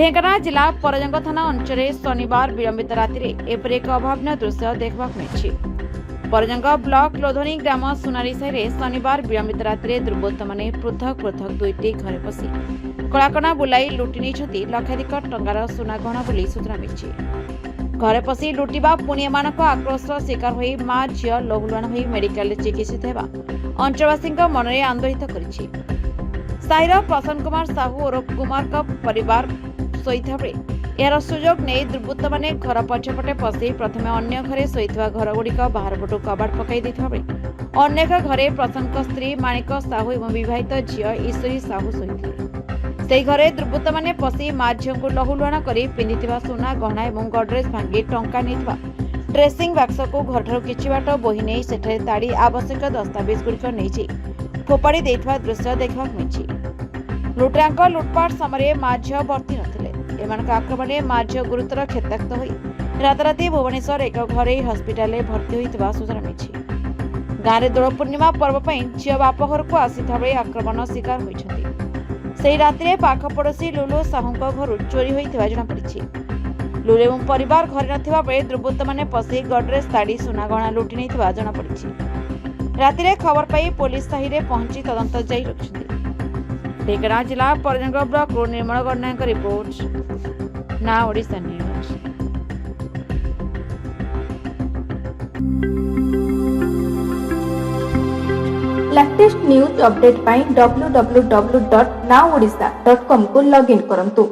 ढेंकानाल जिला परजंग थाना अंचल शनिवार विलंबित राति एपरि एक अभावन दृश्य देखा मिली। परजंग ब्लॉक लोधनी ग्राम सुनारी साहि शनिवार विलंबित राति दुर्बृत्त मैंने पृथक पृथक दुईटी घरे पशि कलाकना बुलाई लुटि नहीं लक्षाधिक टंकार सुना गहना बोली सूचना मिली। घरे पशि लुटिबा पुणी एमानक आक्रोशर शिकार होई मां झियो लहुलुहाण होई मेडिकल चिकित्सित हेबा अंचलवासी मनरे आंदोलित करिछि। साहिर प्रसन्न कुमार साहू ओरफ कुमार का परिवार शोता बेले यार सुजोग नहीं दुर्बृत्त मैंने घर पछपटे पशि प्रथम अन्य घरे शोता घर गुड़िक बाहर पटु कबाट पकई बेले अन्य एक घरे प्रसन्न स्त्री माणिक साहू और बहित झील ईश्वरी साहू शोते से घरे दुर्बृत्त मैंने पशि मां झील को लहुलुहाण कर पिंधि सुना गहना और गडरेज भांगी टंका नहीं ड्रेसिंग बक्स को घर किछि बाट बोही नहीं सेठे ताड़ी आवश्यक दस्तावेज गुड़िक नहीं फोपाड़ी देथिबा दृश्य देखा मिली। लुटेरांक लुटपाट समय मां झील बर्ती नथिले। एमानक आक्रमण मां झील गुरुतर क्षताक्त होई राताराति भुवनेश्वर एक घरे हस्पिटाल भर्ती होइतिबा सूचना मिली। गाँव में दोल पूर्णिमा पर्व पर झील बाप घर को आसीथा बेले आक्रमण शिकार होइछथि। सेही रातिरे पाख पड़ोशी लुलु साहूक घर चोरी होइतिबा जଣା पड़िछि। लुलु एवं परिवार घरे नथिबा बेले दुर्बृत्त माने पशि गडरेज ताड़ी सुना गहना लुटि नैथिबा जଣା पड़िछि। रातिरे खबर पाई पुलिस साहिरे पहुंची तदंत जारी रखिछथि। ढेंकानाल जिला परजंग ब्लॉक निर्मल गणनायक रिपोर्ट ना Odisha news. Latest news update पाई www.nowodisha.com को लॉगिन करंतु।